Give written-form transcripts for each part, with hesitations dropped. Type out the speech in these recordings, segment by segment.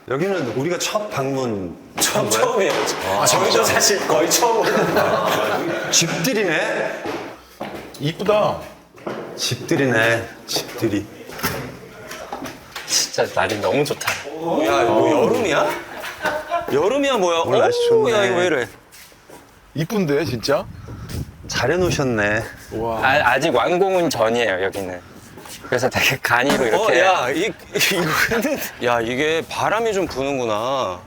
여기는 우리가 첫 방문. 처음이에요. 저희도 사실 거의 처음으로. 집들이네. 이쁘다. 집들이네. 집들이. 진짜 날이 너무 좋다. 야, 이거 여름이야? 여름이야 뭐야? 오늘 날씨 좋네. 야, 이거 왜 이래? 이쁜데 진짜? 잘 해놓으셨네. 와. 아직 완공은 전이에요, 여기는. 그래서 되게 간이로 이렇게. 야, 이거는. 야, 이게 바람이 좀 부는구나.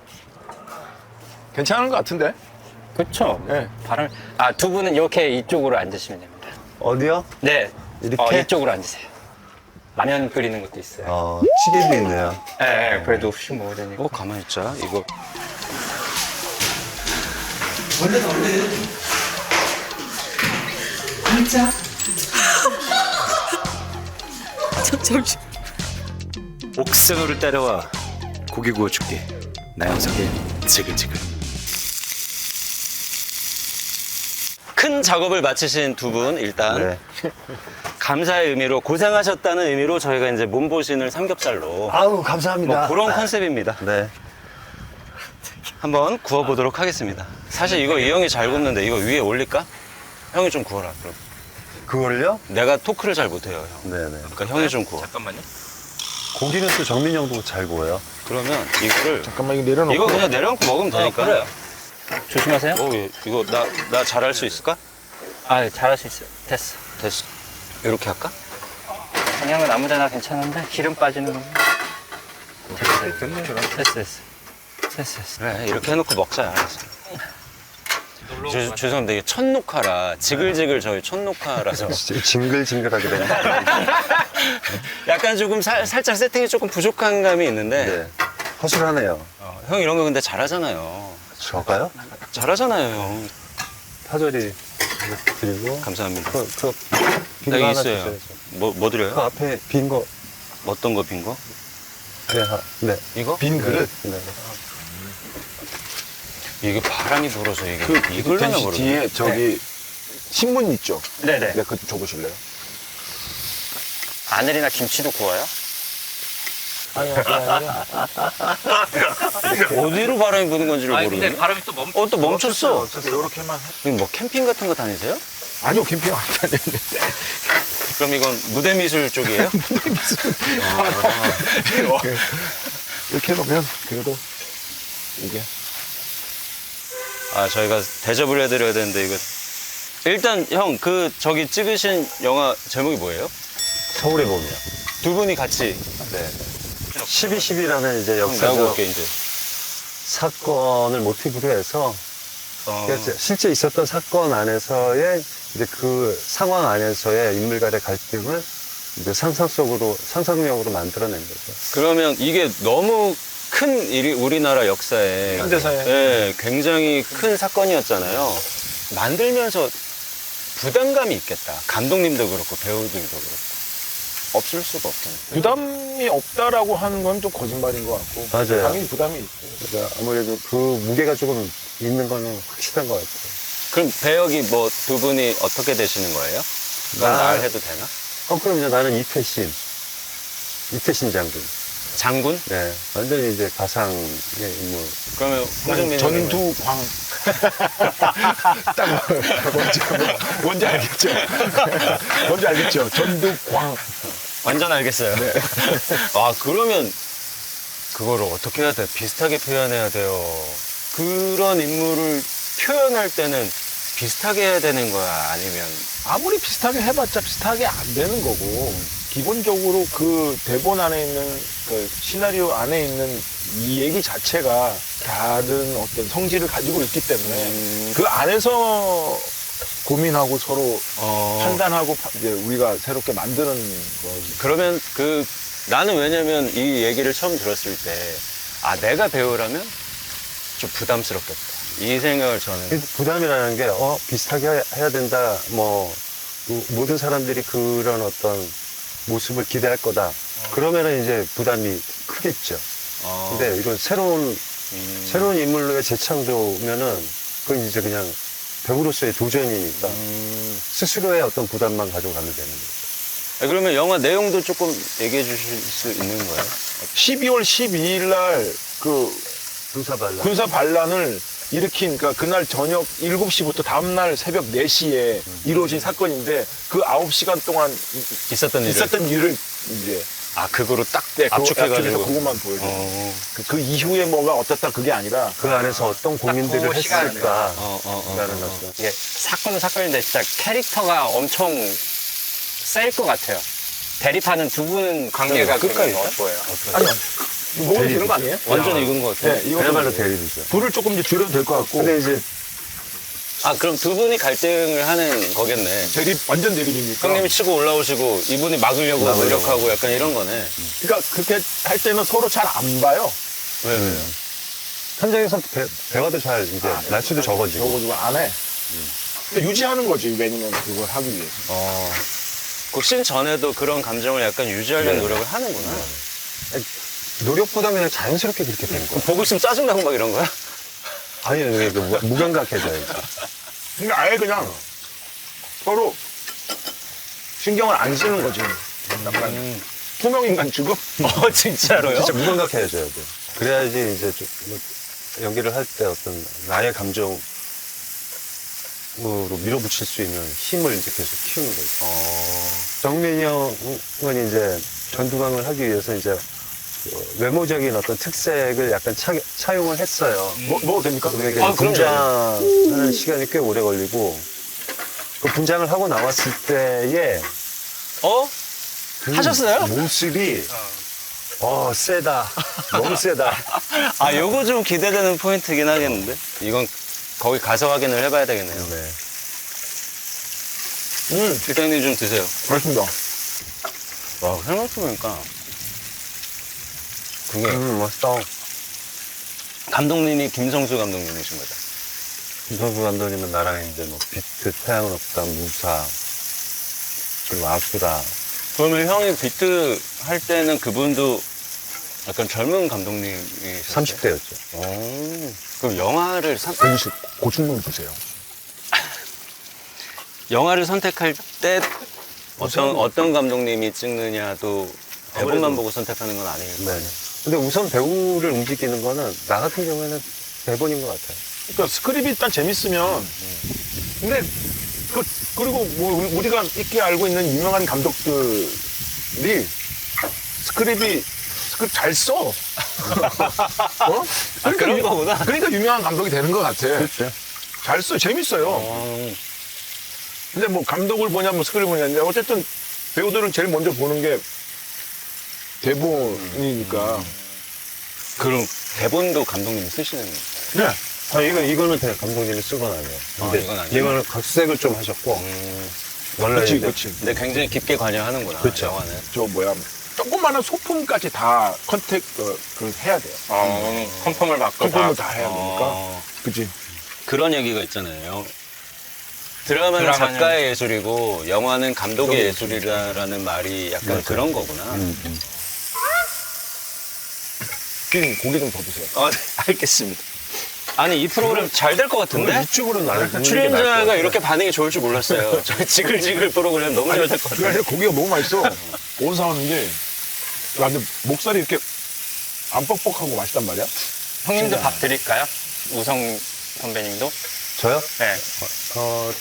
괜찮은 것 같은데? 그쵸? 네. 바람. 두 분은 이렇게 이쪽으로 앉으시면 됩니다. 어디요? 네. 이렇게? 이쪽으로 앉으세요. 라면 끓이는 것도 있어요. 찌개도 있네요. 네, 그래도 혹시 모르니까. 가만히 있자. 이거. 옥상으로 따라와 고기 구워줄게. 나영석의 지글지글. 큰 작업을 마치신 두 분 일단 네. 감사의 의미로 고생하셨다는 의미로 저희가 이제 몸보신을 삼겹살로 아우, 감사합니다. 뭐 그런 컨셉입니다. 네. 한번 구워보도록 하겠습니다. 사실 이거 이 형이 잘 굽는데 이거 위에 올릴까? 형이 좀 구워라. 그럼. 그걸요? 내가 토크를 잘 못해요, 형. 네네. 그러니까 형이 좀 구워. 잠깐만요. 고기는 또 정민 형도 잘 구워요. 그러면 이거를 잠깐만 이거 내려놓고. 이거 그냥 내려놓고 먹으면 되니까. 그래요. 조심하세요. 예. 이거 나 잘할 수 있을까? 잘할 수 있어요. 됐어. 됐어. 이렇게 할까? 그냥은 아무데나 괜찮은데 기름 빠지는 거. 됐어. 그래, 이렇게 해놓고 먹자. 알았어. 죄송합니다. 이게 첫 녹화라 지글지글 저희 첫 녹화라서 진짜 징글징글하게 되네. 약간 조금 살짝 세팅이 조금 부족한 감이 있는데 네. 허술하네요. 형 이런 거 근데 잘하잖아요. 저가요? 잘하잖아요, 형. 파절이 드리고. 감사합니다. 빈거 여기 하나 있어요. 주셔야죠. 뭐 그 드려요? 앞에 빈 거. 어떤 거 빈 거? 네. 이거? 빈 그릇. 네. 이게 바람이 불어서 이게 그 이걸 하나 씨 모르네. 뒤에 저기 신문 있죠? 네네. 네, 그거 줘보실래요? 마늘이나 김치도 구워요? 어디로 바람이 부는 건지를 모르겠네. 바람이 또 멈. 또 멈췄어. 이렇게만 해. 이거 뭐 캠핑 같은 거 다니세요? 아니요, 캠핑 안 다녔는데. 그럼 이건 무대 미술 쪽이에요? 이렇게 해놓으면 그래도 이게. 저희가 대접을 해드려야 되는데 이거 일단 형 저기 찍으신 영화 제목이 뭐예요? 서울의 봄이요. 두 분이 같이 12.12라는 이제 내가 역사적 볼게 이제. 사건을 모티브로 해서 그러니까 실제 있었던 사건 안에서의 이제 그 상황 안에서의 인물 간의 갈등을 이제 상상력으로 만들어낸 거죠. 그러면 이게 너무 큰 우리나라 역사에 현대사에. 네, 굉장히 큰 사건이었잖아요. 만들면서 부담감이 있겠다. 감독님도 그렇고 배우들도 그렇고 없을 수가 없겠네. 부담이 없다라고 하는 건 좀 거짓말인 것 같고. 맞아요. 당연히 부담이 있고. 그러니까 아무래도 그 무게가 조금 있는 거는 확실한 것 같아요. 그럼 배역이 뭐 두 분이 어떻게 되시는 거예요? 그건 나- 말해도 되나? 그럼요. 나는 이태신 장군. 장군? 네. 완전히 이제 가상의 인물. 그러면 홍정민 전두광. 딱 뭔지 알겠죠? 뭔지 알겠죠? 전두광. 완전 알겠어요. 그러면 그거를 어떻게 해야 돼? 비슷하게 표현해야 돼요. 그런 인물을 표현할 때는 비슷하게 해야 되는 거야? 아니면 아무리 비슷하게 해봤자 비슷하게 안 되는 거고, 기본적으로 그 대본 안에 있는, 그 시나리오 안에 있는 이 얘기 자체가 다른 어떤 성질을 가지고 있기 때문에 그 안에서 고민하고 서로 판단하고 이제 우리가 새롭게 만드는 거지. 그러면 나는 왜냐면 이 얘기를 처음 들었을 때 내가 배우라면 좀 부담스럽겠다. 이 생각을 저는 부담이라는 게 비슷하게 해야 된다. 모든 사람들이 그런 어떤 모습을 기대할 거다. 그러면은 이제 부담이 크겠죠. 근데 이건 새로운 인물로의 재창조면은 그건 이제 그냥 배우로서의 도전이니까 스스로의 어떤 부담만 가져가면 되는 거죠. 그러면 영화 내용도 조금 얘기해 주실 수 있는 거예요? 12월 12일 날 군사 반란. 군사 반란을 일으킨, 그러니까 그날 저녁 7시부터 다음날 새벽 4시에 이루어진 사건인데 그 9시간 동안 있었던 일을. 있었던 일을 이제 아, 그거로 딱 네, 그거 압축해가지고. 압축해서 그것만 보여줘. 어. 그 이후에 뭐가 어떻다 그게 아니라 그 안에서 어떤 고민들을 그 시간에. 했을까. 어. 라는 어떤. 이게 사건은 사건인데 진짜 캐릭터가 엄청 셀 것 같아요. 대립하는 두 분 관계가 끝까지 그러면 보여요. 아니요. 먹어도 되는 거 아니에요? 완전 익은 것 같아요. 네, 이거 그야말로 대립이죠. 불을 조금 이제 줄여도 될 것 같고. 근데 이제 아, 그럼 두 분이 갈등을 하는 거겠네. 대립, 완전 대립이니까. 형님이 치고 올라오시고 이분이 막으려고 막으려고. 노력하고 약간 이런 거네. 그러니까 그렇게 할 때는 서로 잘 안 봐요. 왜요? 현장에서 대화도 잘 이제 날수도 적어지고. 적어주고 안 해. 근데 유지하는 거지, 왜냐면 그걸 하기 위해서. 곡신 전에도 그런 감정을 약간 유지하려는 노력을 하는구나. 노력보다 그냥 자연스럽게 그렇게 된 거야. 보고 있으면 짜증나고 막 이런 거야? 아니, 이게 무감각해져야지. 근데 아예 그냥 서로 신경을 안 쓰는 거지. 약간 투명인간 취급? 진짜로요? 진짜 무감각해져야 돼. 그래야지 이제 좀 연기를 할 때 어떤 나의 감정으로 밀어붙일 수 있는 힘을 이제 계속 키우는 거죠. 정민이 형은 이제 전두광을 하기 위해서 이제 외모적인 어떤 특색을 약간 차용을 했어요. 뭐 됩니까? 그게 아, 분장하는 시간이 꽤 오래 걸리고 그 분장을 하고 나왔을 때에 그 하셨어요? 모습이 세다. 너무 세다. 아, 요거 좀 기대되는 포인트긴 하겠는데? 이건 거기 가서 확인을 해봐야 되겠네요. 네. 실장님 좀 드세요. 맞습니다. 와, 생각해보니까 그게 멋있다. 감독님이 김성수 감독님이신 거죠? 김성수 감독님은 나랑 이제 뭐 비트, 태양은 없다, 무사, 그리고 아수라. 그러면 형이 비트 할 때는 그분도 약간 젊은 감독님이 30대였죠. 그럼 영화를 고충분 주세요. 영화를 선택할 때 어떤 감독님이 찍느냐도 대본만 보고 선택하는 건 아니에요. 네. 근데 우선 배우를 움직이는 거는 나 같은 경우에는 대본인 것 같아요. 그러니까 스크립이 일단 재밌으면. 근데 그리고 뭐 우리가 있게 알고 있는 유명한 감독들이 스크립 잘 써. 어? 그런 거구나. 그러니까 유명한 감독이 되는 것 같아. 그렇죠. 잘 써, 재밌어요. 근데 뭐 감독을 보냐, 뭐 스크립을 보냐인데 어쨌든 배우들은 제일 먼저 보는 게 대본이니까. 그럼 대본도 감독님이 쓰시는 거예요? 네. 이거는 그냥 감독님이 쓴 건 아니에요. 근데 이건 아니에요? 이거는 각색을 좀 하셨고. 원래 그치, 이제 그치. 근데 굉장히 깊게 관여하는구나. 그렇죠. 영화는. 저 뭐야. 조그마한 소품까지 다 그걸 해야 돼요. 컨펌을 받고 소품을 다 해야 되니까. 그치. 그런 얘기가 있잖아요. 드라마는 드라마는 작가의 예술이고 영화는 감독의 예술이라는 말이 약간 그런 거구나. 고기 좀 더 드세요. 네, 알겠습니다. 아니 이 프로그램 잘 될 것 같은데? 이쪽으로는 안 하는 출연자가 이렇게 반응이 좋을 줄 몰랐어요. 저 지글지글 프로그램 너무 잘 될 것 그게 같아요. 아니라 고기가 너무 맛있어. 어디서 사왔는지. 야, 근데 목살이 이렇게 안 뻑뻑하고 맛있단 말이야? 형님도 밥 드릴까요? 우성 선배님도? 저요? 네.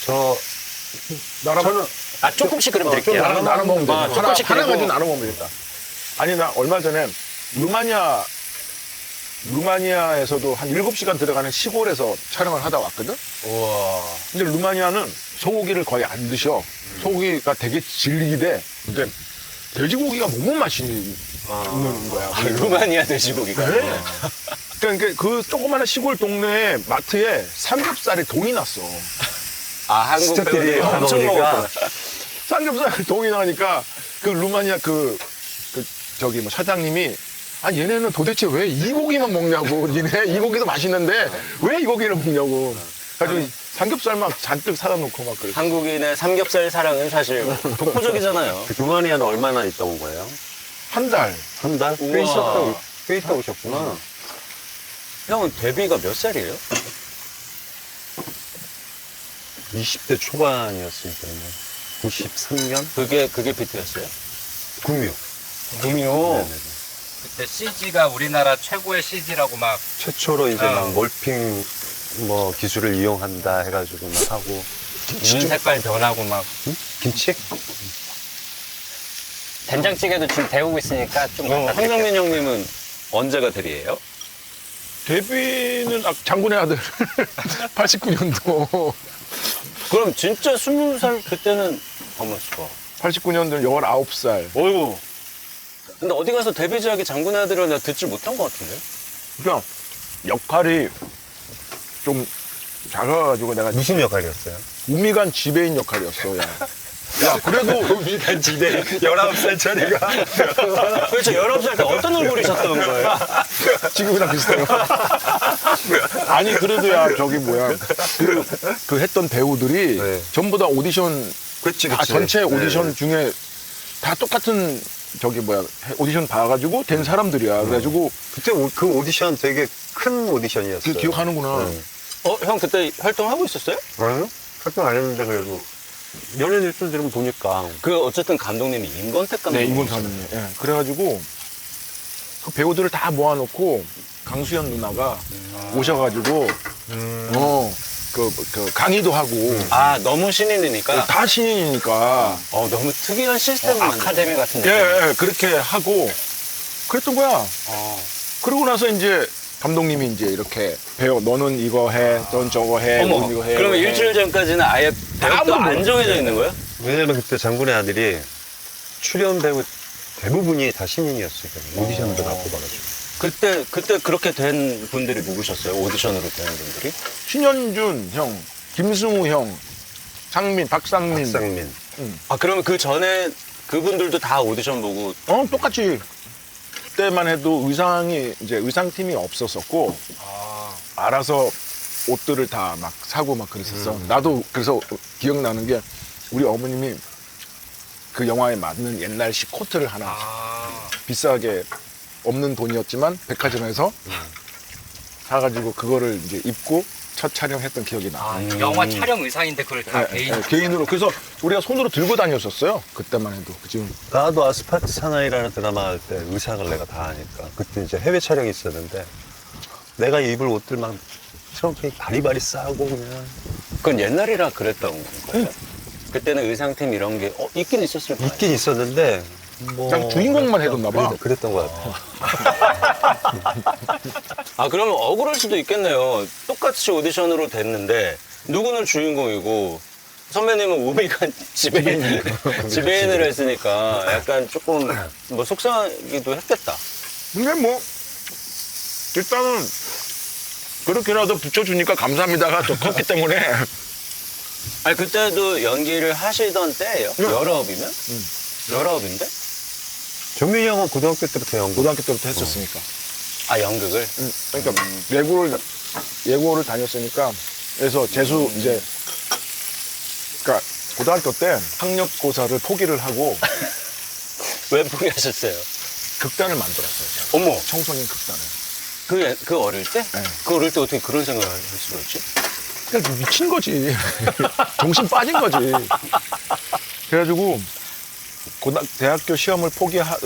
저는 아 조금씩 그럼 드릴게요. 나눠 먹으면 돼. 하나 조금씩 가지고 그리고 나눠 먹으면 되겠다. 아니, 나 얼마 전에 루마니아에서도 한 7시간 들어가는 시골에서 촬영을 하다 왔거든? 우와. 근데 루마니아는 소고기를 거의 안 드셔. 소고기가 되게 질기대. 근데 돼지고기가 너무 맛있는 거야. 루마니아 돼지고기가. 네. 그러니까 그 조그마한 시골 동네 마트에 삼겹살에 동이 났어. 아 한국 스태프들이 배우들이 다 엄청 먹으니까. 먹었구나. 삼겹살 동이 나니까 그 루마니아 저기 뭐 사장님이 얘네는 도대체 왜 이 고기만 먹냐고. 니네 이 고기도 맛있는데 왜 이 고기를 먹냐고. 그래가지고 삼겹살 막 잔뜩 사다 놓고 막 그랬어. 한국인의 삼겹살 사랑은 사실 독보적이잖아요. 루마니아는 얼마나 있다 온 거예요? 한 달. 한 달? 우와. 꽤 있다 오셨구나. 형은 데뷔가 몇 살이에요? 20대 초반이었으니까요. 93년? 그게 비트였어요? 구미호. 구미호. 네네네. 그때 CG가 우리나라 최고의 CG라고 막 최초로 이제 어. 막 몰핑 뭐 기술을 이용한다 해가지고 막 하고. 눈 색깔 변하고 막 응? 김치? 된장찌개도 지금 데우고 있으니까 좀 갖다 드릴게요. 황정민 형님은 언제가 들이에요? 데뷔는 장군의 아들 89년도 그럼 진짜 20살 그때는 어머스고. 89년도 19살. 어이구. 근데 어디 가서 데뷔작이 장군의 아들을 내가 듣질 못한 것 같은데? 그러니까 역할이 좀 작아가지고 내가 무슨 역할이었어요? 우미간 지배인 역할이었어. 야 그래도 우미간 지대 19살 처리가. 그렇죠. 19살 때 어떤 얼굴이셨던 거예요? 지금이랑 비슷해요. 아니 그래도 야 저기 뭐야 그 했던 배우들이 네. 전부 다 오디션 그렇지, 다 그렇지. 전체 오디션 네. 중에 다 똑같은 저기 뭐야 오디션 봐가지고 된 사람들이야. 그래가지고 그때 그 오디션 되게 큰 오디션이었어요. 그 기억하는구나. 네. 형 그때 활동하고 있었어요? 아니요? 활동 안 했는데 그래도 연예인 일순들은 보니까 그 어쨌든 감독님이 임권택 감독님. 네, 임권사님. 예. 그래가지고 그 배우들을 다 모아놓고 강수연 누나가 오셔가지고 그 강의도 하고 아, 너무 신인이니까. 다 신인이니까 너무 특이한 시스템을 아카데미 같은 예, 느낌. 예, 그렇게 하고 그랬던 거야. 그러고 나서 이제 감독님이 이제 이렇게 배워 너는 이거 해, 넌 저거 해, 어머, 넌 이거 해. 그러면 이거 해. 일주일 전까지는 아예 배우도 안 정해져 있는 거예요? 왜냐면 그때 장군의 아들이 출연 배우 대부분이 다 신인이었어요. 오디션도 다 뽑아가지고. 그때 그렇게 된 분들이 누구셨어요? 오디션으로 된 분들이? 신현준 형, 김승우 형, 상민, 박상민. 박상민. 아, 그러면 그 전에 그분들도 다 오디션 보고. 똑같이. 그때만 해도 의상이 이제 의상팀이 없었었고 알아서 옷들을 다 막 사고 막 그랬었어. 나도 그래서 기억나는 게 우리 어머님이 그 영화에 맞는 옛날식 코트를 하나 비싸게 없는 돈이었지만 백화점에서 사가지고 그거를 이제 입고 첫 촬영했던 기억이 나. 영화 촬영 의상인데 그걸 다 개인 개인으로. 그래서 우리가 손으로 들고 다녔었어요. 그때만 해도. 그지? 나도 아스팔트 사나이라는 드라마 할 때 의상을 내가 다 하니까. 그때 이제 해외 촬영이 있었는데 내가 입을 옷들만 트렁크에 바리바리 싸고 그냥. 그건 옛날이라 그랬던 거예요. 그때는 의상팀 이런 게 있긴 있었을 거예요. 있긴 있었는데 뭐 그냥 주인공만 해뒀나 봐. 그랬던 것 같아. 아, 그러면 억울할 수도 있겠네요. 똑같이 오디션으로 됐는데 누구는 주인공이고 선배님은 우미간 지배인을 했으니까 약간 조금 뭐 속상하기도 했겠다. 근데 뭐 일단은 그렇게라도 붙여주니까 감사합니다가 더 컸기 때문에 아니, 그때도 연기를 하시던 때예요? 네. 19이면? 19인데? 정민이 형은 고등학교 때부터 연구. 고등학교 때부터 했었으니까. 아, 연극을? 그러니까 예고를 다녔으니까 그래서 재수 이제 그러니까 고등학교 때 학력고사를 포기를 하고 왜 포기하셨어요? 극단을 만들었어요. 제가. 어머, 청소년 극단을. 그 어릴 때? 네. 그 어릴 때 어떻게 그런 생각을 할 수가 있지? 그냥 미친 거지. 정신 빠진 거지. 그래가지고 대학교 시험을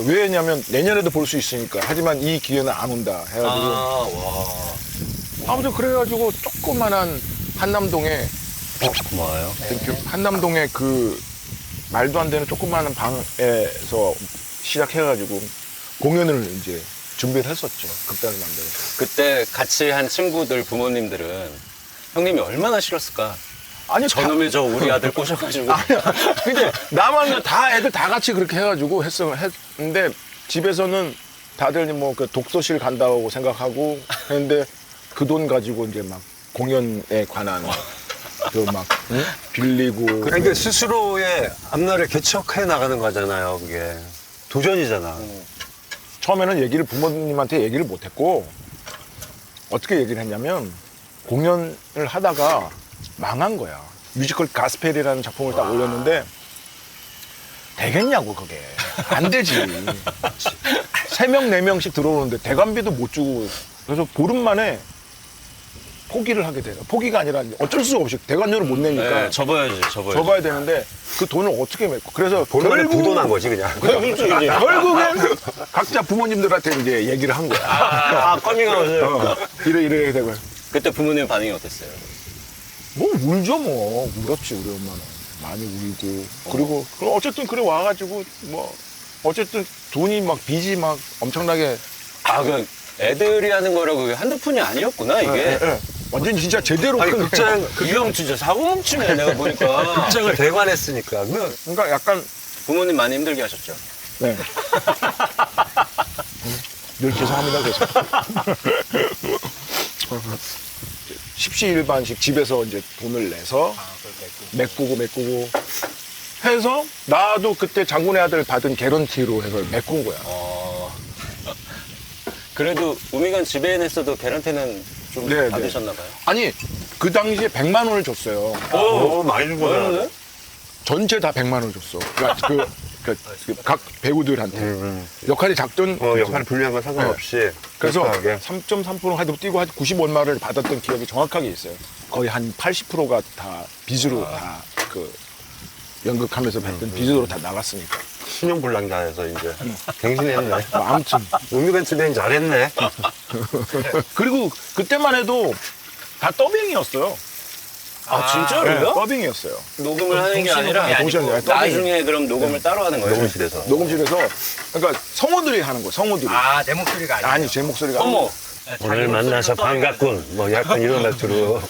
왜냐면 내년에도 볼 수 있으니까. 하지만 이 기회는 안 온다 해가지고 아무튼 그래가지고 조그만한 한남동에 고마워요. 한남동에 그 말도 안 되는 조그마한 방에서 시작해가지고 공연을 이제 준비를 했었죠. 극단을 만들어서. 그때 같이 한 친구들, 부모님들은 형님이 얼마나 싫었을까? 아니 저놈의 저 우리 아들 꼬셔가지고. 근데 나만 다 애들 다 같이 그렇게 해가지고 했는데 집에서는 다들 뭐 그 독서실 간다고 생각하고 했는데 그 돈 가지고 이제 막 공연에 관한 그 막 빌리고. 그러니까 스스로의 앞날을 개척해 나가는 거잖아요. 그게 도전이잖아. 처음에는 부모님한테 얘기를 못했고 어떻게 얘기를 했냐면 공연을 하다가 망한 거야. 뮤지컬 가스펠이라는 작품을 딱 올렸는데 되겠냐고 그게. 안 되지. 3명, 4명씩 들어오는데 대관비도 못 주고 그래서 보름 만에 포기를 하게 돼요. 포기가 아니라 이제 어쩔 수 없이 대관료를 못 내니까 네, 접어야지. 접어야 되는데 그 돈을 어떻게 맺고 그래서 본인의 부도난 거지 그냥. 결국엔 각자 부모님들한테 이제 얘기를 한 거야. 커밍아웃을. 이래 되고 그때 부모님 반응이 어땠어요? 뭐 울죠 뭐 울었지 우리 엄마는 많이 울고 그리고 어쨌든 그래 와가지고 뭐 어쨌든 돈이 막 빚이 막 엄청나게 아, 그 애들이 하는 거라고 그게 한두 푼이 아니었구나, 이게. 예. 완전 진짜 제대로 아니 큰 극장 이 형 진짜 사고 뭉치네, 내가 보니까. 극장을 대관했으니까. 그러니까 약간 부모님 많이 힘들게 하셨죠? 네. 늘 죄송합니다 그래서 십시일반씩 집에서 이제 돈을 내서 메꾸고 해서 나도 그때 장군의 아들 받은 개런티로 해서 메꾼 거야. 그래도 우미간 지배인 했어도 개런티는 좀 네, 받으셨나 봐요. 아니 그 당시에 100만 원을 줬어요. 오, 많이 준 거야. 전체 다 100만 원을 줬어. 그러니까 각 배우들한테 역할이 작든 역할이 불리한 건 상관없이. 그래서 그렇게 3.3% 하도 뛰고 한 90원마를 받았던 기억이 정확하게 있어요. 거의 한 80%가 다 빚으로 다 그 연극하면서 받던 빚으로 다 나갔으니까. 신용불량자에서 이제 갱신했네. 뭐 아무튼 우미간 지배인 잘했네. 그리고 그때만 해도 다 더빙이었어요. 아, 진짜로요? 더빙이었어요. 녹음을 하는 게 아니라 동시에 아니라 나중에 그럼 녹음을 따로 하는 거예요? 녹음실에서. 녹음실에서 그러니까 성우들이 하는 거예요. 성우들이. 내 목소리가 아니야. 아니 제 목소리가 어머, 오늘 만나서 반갑군. 뭐 약간 이런 말투로.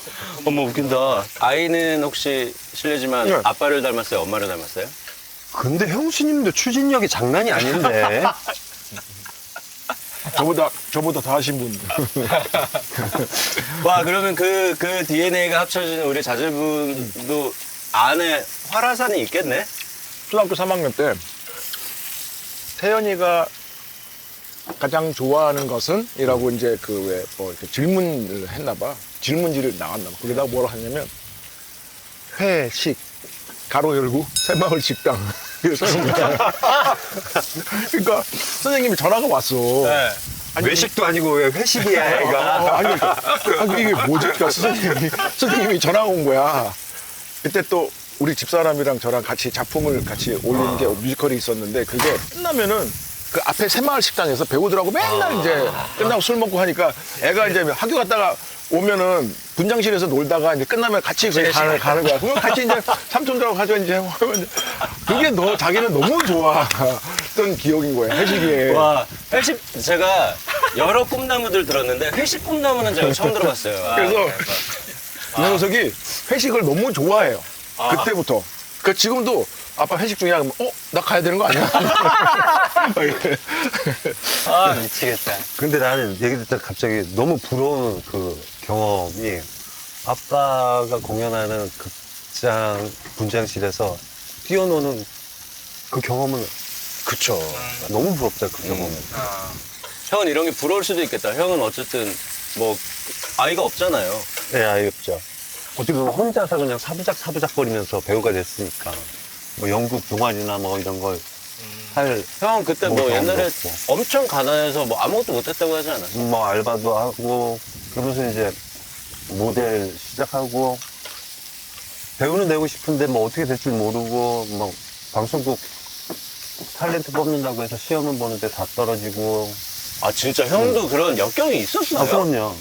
어머 웃긴다. 아이는 혹시 실례지만 네. 아빠를 닮았어요? 엄마를 닮았어요? 근데 형수님도 추진력이 장난이 아닌데. 저보다 더 하신 분. 와, 그러면 그 DNA가 합쳐진 우리 자제분도 안에 화라산이 있겠네? 초등학교 3학년 때 태연이가 가장 좋아하는 것은? 이라고 이제 그 왜 뭐 이렇게 질문을 했나 봐. 질문지를 나왔나 봐. 거기다가 뭐라고 하냐면 회식 가로 열고 새마을 식당. 그래서 그러니까 선생님이 전화가 왔어. 아니, 외식도 아니고 왜 회식이야, 애가. 아니, 아니, 이게 뭐지? 그러니까 선생님이 전화가 온 거야. 그때 또 우리 집사람이랑 저랑 같이 작품을 같이 올린 게 뮤지컬이 있었는데 그게 끝나면은 그 앞에 새마을 식당에서 배우들하고 맨날 이제 끝나고 술 먹고 하니까 애가 이제 학교 갔다가 오면은 분장실에서 놀다가 이제 끝나면 같이 가는 거야. 그러면 같이 이제 삼촌들하고 가서 이제 하면 그게 자기는 너무 좋아했던 기억인 거야. 회식에. 와, 회식, 제가 여러 꿈나무들 들었는데 회식 꿈나무는 제가 처음 들어봤어요. 아, 그래서 이 녀석이 회식을 너무 좋아해요. 그때부터. 그 지금도 아빠 회식 중이야. 그러면 나 가야 되는 거 아니야? 아, 미치겠다. 근데 나는 얘기 듣다 갑자기 너무 부러운 그 경험이 아빠가 공연하는 극장 분장실에서 뛰어노는 그 경험은 그쵸. 너무 부럽다, 그 경험은. 형은 이런 게 부러울 수도 있겠다. 형은 어쨌든 뭐 아이가 없잖아요. 네, 아이 없죠. 어떻게 보면 혼자서 그냥 사부작거리면서 배우가 됐으니까. 뭐 연극 동아리나 뭐 이런 걸 할, 형은 그때 뭐 경험도 옛날에 없고. 엄청 가난해서 뭐 아무것도 못했다고 하지 않았어? 뭐 알바도 하고, 그러면서 이제 모델 시작하고, 배우는 되고 싶은데 뭐 어떻게 될 줄 모르고, 뭐 방송국 탤런트 뽑는다고 해서 시험은 보는데 다 떨어지고. 아, 진짜 형도 그런 역경이 있었어요? 아, 그럼요.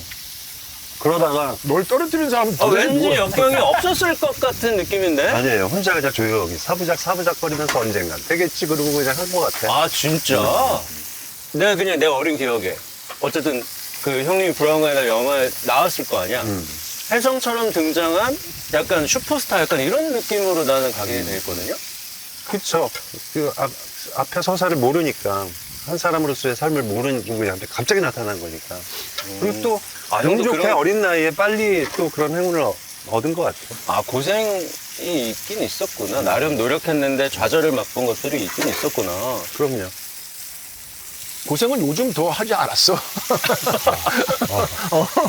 그러다가, 널 떨어뜨린 사람은 왠지 역경이 없었을 것 같은 느낌인데? 아니에요. 혼자 그냥 조용히 사부작거리면서 언젠가 되겠지 그러고 그냥 한 것 같아. 아, 진짜? 내가 그냥 내 어린 기억에. 어쨌든 그 형님이 브라운관이나 영화에 나왔을 거 아니야? 혜성처럼 등장한 약간 슈퍼스타 약간 이런 느낌으로 나는 가게 돼 있거든요? 그쵸. 그 앞에 서사를 모르니까. 한 사람으로서의 삶을 모르는 누구한테 갑자기 나타난 거니까. 그리고 또, 운 좋게 그런- 어린 나이에 빨리 또 그런 행운을 얻은 것 같아요. 아, 고생이 있긴 있었구나. 나름 노력했는데 좌절을 맛본 것들이 있긴 있었구나. 그럼요. 고생은 요즘 더 하지 않았어.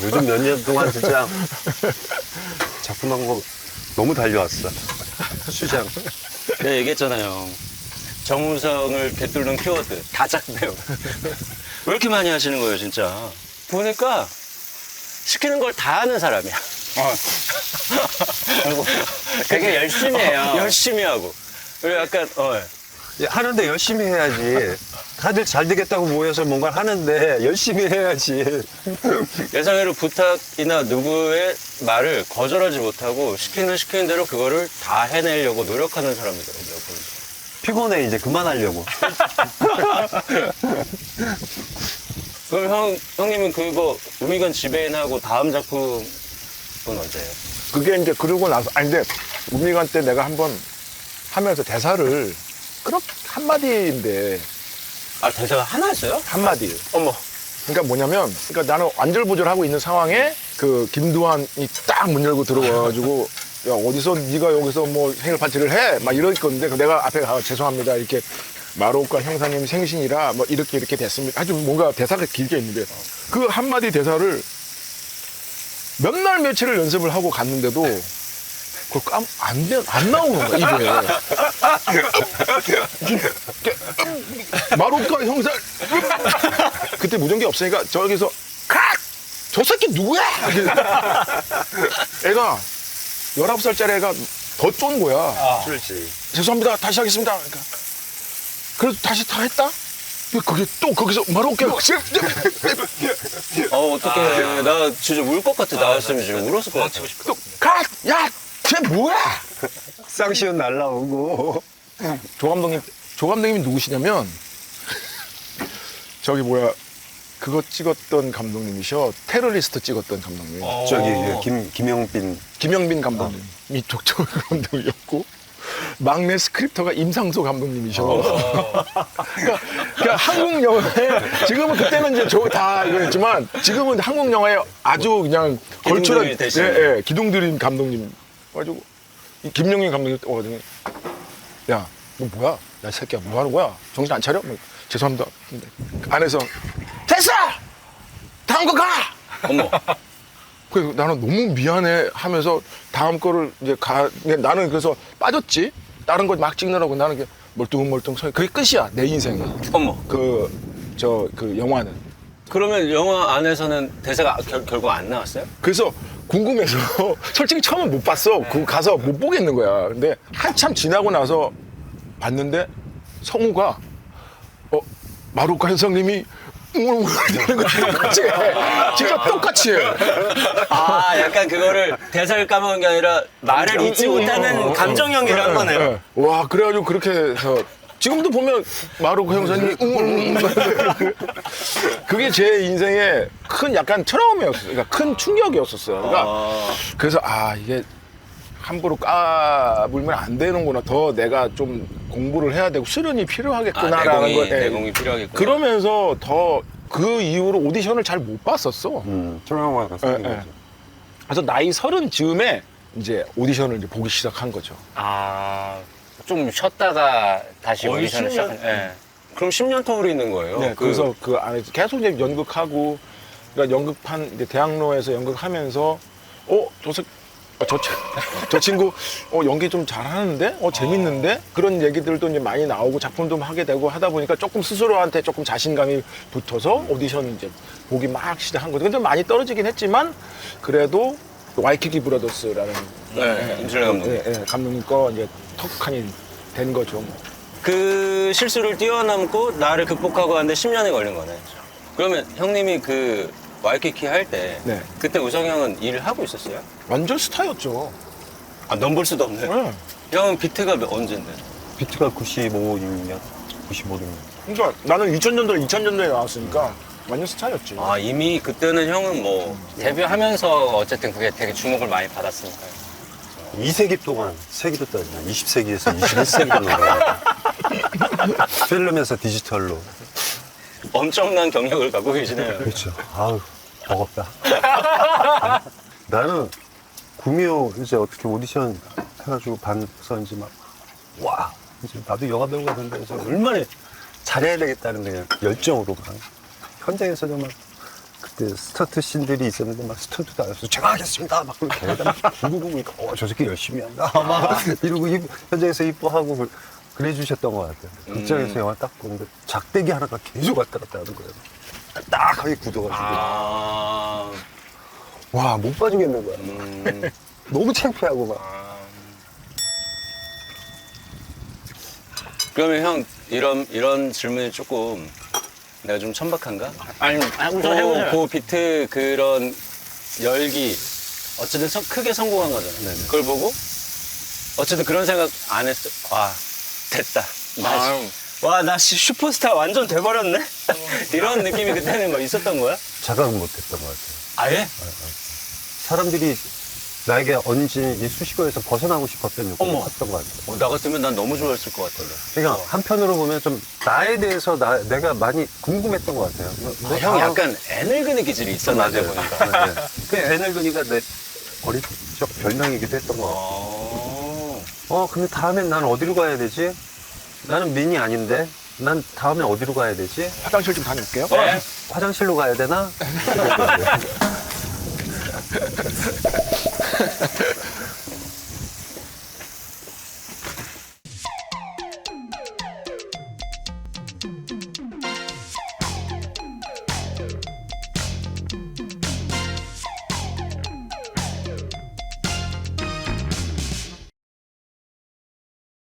요즘 몇 년 동안 진짜 작품한 거 너무 달려왔어. 수장. 내가 얘기했잖아요. 정우성을 꿰뚫는 키워드. 다작 배우. 왜 이렇게 많이 하시는 거예요, 진짜? 보니까 시키는 걸 다 하는 사람이야. 그리고 되게 열심히 해요. 열심히 하고. 그리고 약간, 하는데 열심히 해야지. 다들 잘 되겠다고 모여서 뭔가를 하는데 열심히 해야지. 예상외로 부탁이나 누구의 말을 거절하지 못하고 시키는 대로 그거를 다 해내려고 노력하는 사람이더라고요. 피곤해, 이제 그만하려고. 그럼 형님은 그거 우미간 지배인하고 다음 작품은 언제예요? 그게 이제 그러고 나서, 아니, 근데 우미관 때 내가 한번 하면서 대사를 그렇게 한마디인데, 아, 대사가 하나였어요? 한마디. 어머. 그러니까 뭐냐면, 그러니까 나는 안절부절하고 있는 상황에 그 김두한이 딱 문 열고 들어와가지고, 야, 어디서 네가 여기서 뭐 생일 파티를 해? 막 이럴 건데, 내가 앞에 가, 죄송합니다. 이렇게 마로우카 형사님 생신이라 뭐 이렇게 됐습니다. 아주 뭔가 대사가 길게 있는데, 그 한마디 대사를 몇 날 며칠을 연습을 하고 갔는데도 그걸 안 나오는 거야, 이게. 마로우카 형사. 그때 무전기 없으니까 저기서 저 새끼 누구야? 애가 19살짜리 애가 더 쫀 거야. 그렇지. 죄송합니다. 다시 하겠습니다. 그러니까. 그래서 다시 다 했다? 그게 또 거기서 마로우카 어떡해. 나 진짜 울 것 같아. 나왔으면 지금 울었을 것 같아. 또 야, 쟤 뭐야? 쌍시온 날라오고. 조 감독님이 누구시냐면 저기 뭐야 그거 찍었던 감독님이셔. 테러리스트 찍었던 감독님. 저기, 김영빈. 김영빈 감독님이 족조 감독이었고 막내 스크립터가 임상소 감독님이셔. 그러니까 한국 영화에 지금은 그때는 이제 다 이거였지만 지금은 한국 영화에 아주 그냥 걸출한 기둥 들인 감독님. 가지고 김영민 감독님 오거든요. 야, 너 뭐야? 야, 이 새끼야, 뭐 하는 거야? 정신 안 차려? 뭐, 죄송합니다. 근데 안에서 됐어! 다음 거 가! 어머. 그래서 나는 너무 미안해 하면서 다음 거를 이제 나는 그래서 빠졌지. 다른 거 막 찍느라고 나는 그냥 멀뚱멀뚱 서 그게 끝이야, 내 인생에. 어머. 그 영화는. 그러면 영화 안에서는 대사가 결국 안 나왔어요? 그래서 궁금해서 솔직히 처음은 못 봤어. 그거 가서 못 보겠는 거야. 근데 한참 지나고 나서 봤는데 성우가 마루카 현상님이 웅웅대는 거 똑같이 해. 진짜 똑같이 해. 아, 약간 그거를 대사를 까먹은 게 아니라 말을 잊지 못하는 감정 연기를 한 거네요. 네. 와, 그래가지고 그렇게 해서 지금도 보면 마루카 형사님이 그게 제 인생의 큰 약간 트라우마였어요. 그러니까 큰 충격이었었어요. 그러니까 그래서 이게 함부로 까불면 안 되는구나. 더 내가 좀 공부를 해야 되고 수련이 필요하겠구나라는 거에 내공이 필요하겠구나. 그러면서 더 그 이후로 오디션을 잘 못 봤었어. 트라우마가 생긴 예, 예. 거죠. 그래서 나이 30즈음에 이제 오디션을 이제 보기 시작한 거죠. 좀 쉬었다가 다시 오디션을 10년? 시작한. 예. 그럼 10년 터울이 있는 거예요? 네, 그래서 그 안에서 계속 이제 연극하고, 그러니까 연극판 이제 대학로에서 연극하면서, 저 친구 연기 좀 잘하는데, 재밌는데 그런 얘기들도 이제 많이 나오고 작품도 하게 되고 하다 보니까 조금 스스로한테 조금 자신감이 붙어서 오디션 이제 보기 막 시작한 거죠. 근데 많이 떨어지긴 했지만 그래도 와이키키 브라더스라는 임슬레 감독님. 감독님 거 이제 턱하니 된 거죠. 그 실수를 뛰어넘고 나를 극복하고 하는데 10년이 걸린 거네. 그러면 형님이 그 와이키키 할 때 네. 그때 우성 형은 일을 하고 있었어요? 완전 스타였죠. 넘볼 수도 없네. 네. 형은 비트가 언젠데? 비트가 95, 6년? 95년. 그러니까 나는 2000년도에 나왔으니까 완전 스타였지. 이미 그때는 형은 뭐 데뷔하면서 어쨌든 그게 되게 주목을 많이 받았으니까요. 2세기 동안 세기로 따지면 20세기에서 21세기로 필름에서 디지털로. 엄청난 경력을 갖고 계시네요. 그렇죠. 아우, 버겁다. 나는 구미호 이제 어떻게 오디션 해가지고 봐서 이제 와, 이제 나도 영화 배우가 된다 해서 얼마나 잘해야 되겠다는 그냥 열정으로 막 현장에서도 막 그때 스타트 씬들이 있었는데 막 스턴트도 안 해서 제가 하겠습니다 막 그렇게 막 부르고 보니까 저 새끼 열심히 한다 막 이러고 현장에서 이뻐하고 그래 주셨던 것 같아요. 극장에서 영화 딱 보는데 작대기 하나가 계속 왔다 갔다 하는 거예요. 딱 하게 굳어가지고 와, 못 봐주겠는 거야. 너무 창피하고 막. 그러면 형 이런 질문이 조금 내가 좀 천박한가? 아니, 우선 해보세요. 그 비트 그런 열기 어쨌든 크게 성공한 거잖아. 그걸 보고 어쨌든 그런 생각 안 했어. 와 됐다. 와 나 슈퍼스타 완전 돼버렸네. 이런 느낌이 그때는 뭐 있었던 거야? 자각은 못했던 것 같아요. 아예? 사람들이 나에게 얹은 이 수식어에서 벗어나고 싶었던 욕구가 어머. 컸던 것 같아요. 나 같으면 난 너무 좋아했을 것 같은데. 그러니까 한편으로 보면 좀 나에 대해서 내가 많이 궁금했던 것 같아요. 형 약간 애늙은이 기질이 있었나 맞아요. 보니까. 네. 그 애늙은이가 내 어릴 적 별명이기도 했던 것 같아요. 근데 다음엔 난 어디로 가야 되지? 나는 민이 아닌데? 난 다음에 어디로 가야 되지? 화장실 좀 다녀올게요. 네. 화장실로 가야 되나?